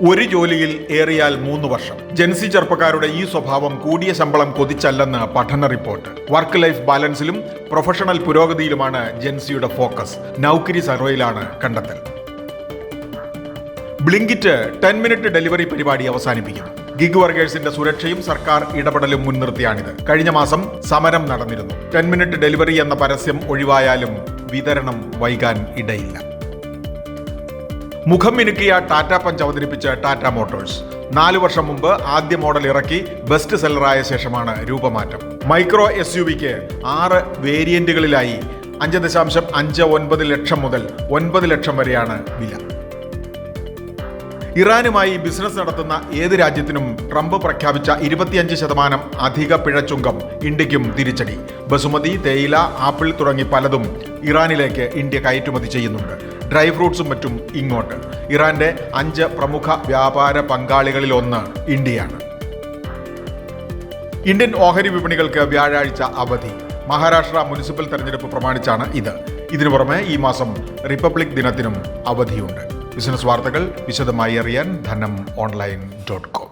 ഒരു ജോലിയിൽ ഏറിയാൽ 3 വർഷം. ജെൻസി ചെറുപ്പക്കാരുടെ ഈ സ്വഭാവം കൂടിയ ശമ്പളം കൊതിച്ചല്ലെന്ന് പഠന റിപ്പോർട്ട്. വർക്ക് ലൈഫ് ബാലൻസിലും പ്രൊഫഷണൽ പുരോഗതിയിലുമാണ് ജെൻസിയുടെ ഫോക്കസ്. നൗകരി സർവേയിലാണ് കണ്ടെത്തൽ. ബ്ലിങ്കിറ്റ് 10 മിനിറ്റ് ഡെലിവറി പരിപാടി അവസാനിപ്പിക്കുന്നു. ഗിഗ് വർക്കേഴ്സിന്റെ സുരക്ഷയും സർക്കാർ ഇടപെടലും മുൻനിർത്തിയാണിത്. കഴിഞ്ഞ മാസം സമരം നടന്നിരുന്നു. 10 മിനിറ്റ് ഡെലിവറി എന്ന പരസ്യം ഒഴിവായാലും വിതരണം വൈകാൻ ഇടയില്ല. മുഖം മിനുക്കിയ ടാറ്റ പഞ്ച് അവതരിപ്പിച്ച ടാറ്റ മോട്ടോഴ്സ്. 4 വർഷം മുമ്പ് ആദ്യ മോഡൽ ഇറക്കി ബെസ്റ്റ് സെല്ലറായ ശേഷമാണ് രൂപമാറ്റം. മൈക്രോ SUVക്ക് 6 വേരിയന്റുകളിലായി 5.59 ലക്ഷം മുതൽ 9 ലക്ഷം വരെയാണ് വില. ഇറാനുമായി ബിസിനസ് നടത്തുന്ന ഏത് രാജ്യത്തിനും ട്രംപ് പ്രഖ്യാപിച്ച 25% അധിക പിഴച്ചുങ്കം ഇന്ത്യക്കും തിരിച്ചടി. ബസുമതി, തേയില, ആപ്പിൾ തുടങ്ങി പലതും ഇറാനിലേക്ക് ഇന്ത്യ കയറ്റുമതി ചെയ്യുന്നുണ്ട്. ഡ്രൈ ഫ്രൂട്ട്സും മറ്റും ഇങ്ങോട്ട്. ഇറാന്റെ 5 പ്രമുഖ വ്യാപാര പങ്കാളികളിലൊന്ന് ഇന്ത്യയാണ്. ഇന്ത്യൻ ഓഹരി വിപണികൾക്ക് വ്യാഴാഴ്ച അവധി. മഹാരാഷ്ട്ര മുനിസിപ്പൽ തെരഞ്ഞെടുപ്പ് പ്രമാണിച്ചാണ് ഇത്. ഇതിനു പുറമെ ഈ മാസം റിപ്പബ്ലിക് ദിനത്തിനും അവധിയുണ്ട്. ബിസിനസ് വാർത്തകൾ വിശദമായി അറിയാൻ ധനം online.com.